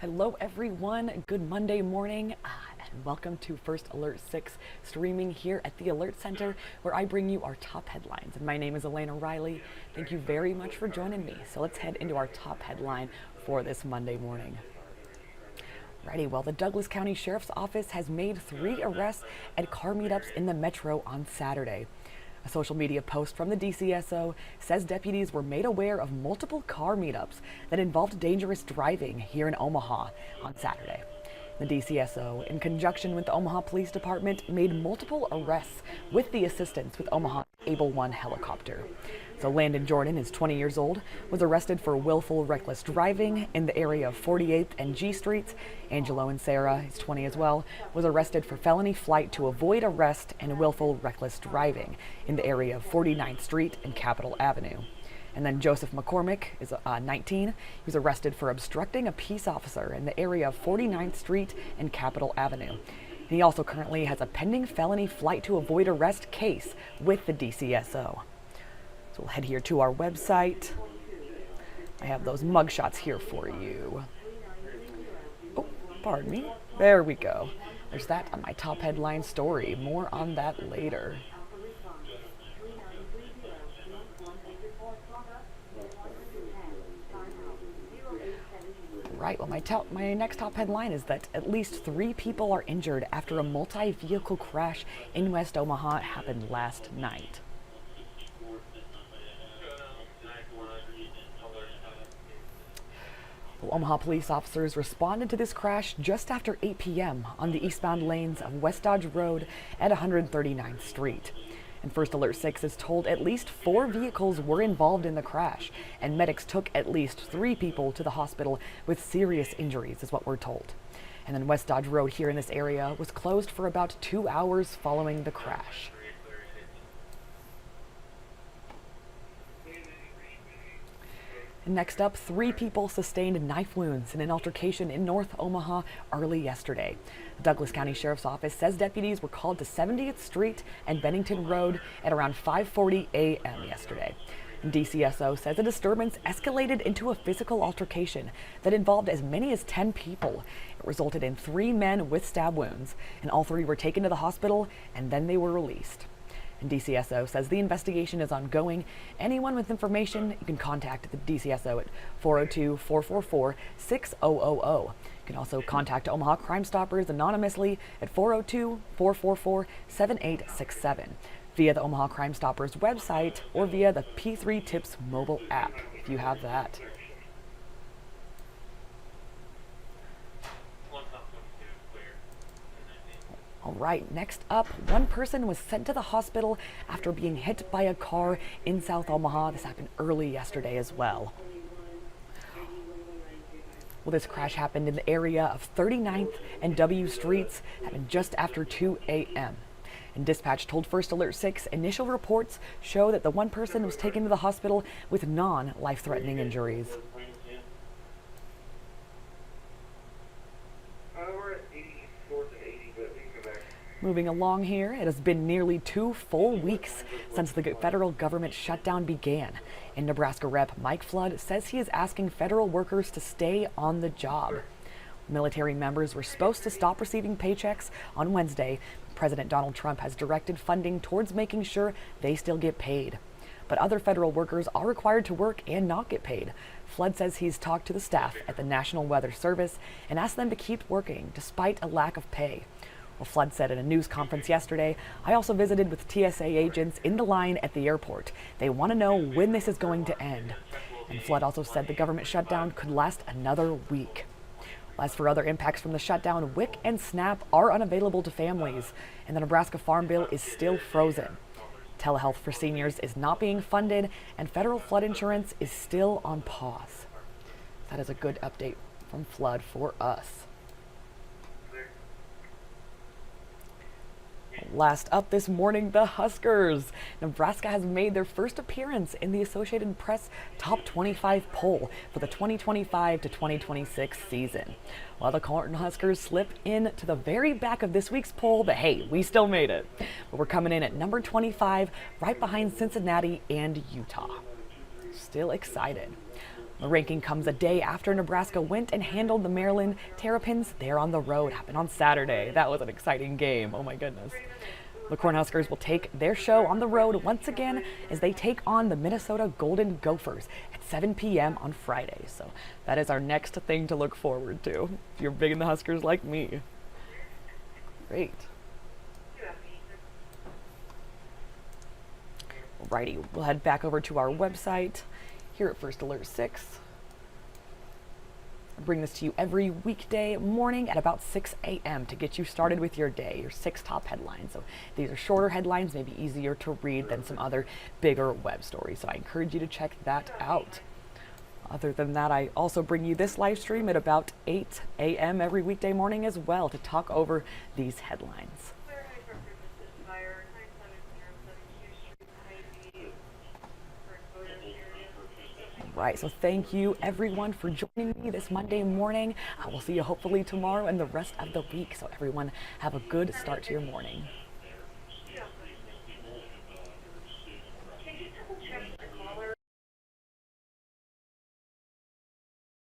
Hello everyone, good Monday morning, and welcome to First Alert 6 streaming here at the Alert Center, where I bring you our top headlines. And my name is Elena Riley. Thank you very much for joining me. So let's head into our top headline for this Monday morning. Righty, well, the Douglas County Sheriff's Office has made 3 arrests at car meetups in the metro on Saturday. A social media post from the DCSO says deputies were made aware of multiple car meetups that involved dangerous driving here in Omaha on Saturday. The DCSO, in conjunction with the Omaha Police Department, made multiple arrests with the assistance with Omaha's Able One helicopter. So Landon Jordan is 20 years old, was arrested for willful reckless driving in the area of 48th and G Streets. Angelo and Sarah, is 20 as well, was arrested for felony flight to avoid arrest and willful reckless driving in the area of 49th Street and Capitol Avenue. And then Joseph McCormick is 19. He was arrested for obstructing a peace officer in the area of 49th Street and Capitol Avenue. He also currently has a pending felony flight to avoid arrest case with the DCSO. So we'll head here to our website. I have those mugshots here for you. Oh, pardon me. There we go. There's that on my top headline story. More on that later. Right, well, my next top headline is that at least 3 people are injured after a multi-vehicle crash in West Omaha happened last night. Well, Omaha police officers responded to this crash just after 8 p.m. on the eastbound lanes of West Dodge Road at 139th Street. And First Alert 6 is told at least 4 vehicles were involved in the crash, and medics took at least 3 people to the hospital with serious injuries, is what we're told. And then West Dodge Road here in this area was closed for about 2 hours following the crash. Next up, 3 people sustained knife wounds in an altercation in North Omaha early yesterday. The Douglas County Sheriff's Office says deputies were called to 70th Street and Bennington Road at around 5:40 a.m. yesterday. And DCSO says a disturbance escalated into a physical altercation that involved as many as 10 people. It resulted in 3 men with stab wounds, and all 3 were taken to the hospital and then they were released. And DCSO says the investigation is ongoing. Anyone with information, you can contact the DCSO at 402-444-6000. You can also contact Omaha Crime Stoppers anonymously at 402-444-7867 via the Omaha Crime Stoppers website or via the P3 Tips mobile app, if you have that. All right, next up, 1 person was sent to the hospital after being hit by a car in South Omaha. This happened early yesterday as well. Well, this crash happened in the area of 39th and W Streets, happened just after 2 a.m. And dispatch told First Alert 6 initial reports show that the 1 person was taken to the hospital with non-life-threatening injuries. Moving along here, it has been nearly 2 full weeks since the federal government shutdown began. And Nebraska Rep. Mike Flood says he is asking federal workers to stay on the job. Military members were supposed to stop receiving paychecks on Wednesday. President Donald Trump has directed funding towards making sure they still get paid. But other federal workers are required to work and not get paid. Flood says he's talked to the staff at the National Weather Service and asked them to keep working despite a lack of pay. Well, Flood said in a news conference yesterday, I also visited with TSA agents in the line at the airport. They want to know when this is going to end. And Flood also said the government shutdown could last another week. As for other impacts from the shutdown, WIC and SNAP are unavailable to families, and the Nebraska Farm Bill is still frozen. Telehealth for seniors is not being funded, and federal flood insurance is still on pause. That is a good update from Flood for us. Last up this morning, the Huskers. Nebraska has made their first appearance in the Associated Press Top 25 poll for the 2025 to 2026 season. While the Cornhuskers slip in to the very back of this week's poll, but hey, we still made it. But we're coming in at number 25, right behind Cincinnati and Utah. Still excited. The ranking comes a day after Nebraska went and handled the Maryland Terrapins there on the road. Happened on Saturday. That was an exciting game. Oh my goodness. The Cornhuskers will take their show on the road once again as they take on the Minnesota Golden Gophers at 7 p.m. on Friday. So that is our next thing to look forward to if you're big in the Huskers like me. Great. Alrighty, we'll head back over to our website here at First Alert 6. I bring this to you every weekday morning at about 6 a.m. to get you started with your day, your 6 top headlines. So these are shorter headlines, maybe easier to read than some other bigger web stories. So I encourage you to check that out. Other than that, I also bring you this live stream at about 8 a.m. every weekday morning as well to talk over these headlines. Right, so thank you everyone for joining me this Monday morning. We'll see you hopefully tomorrow and the rest of the week. So everyone have a good start to your morning.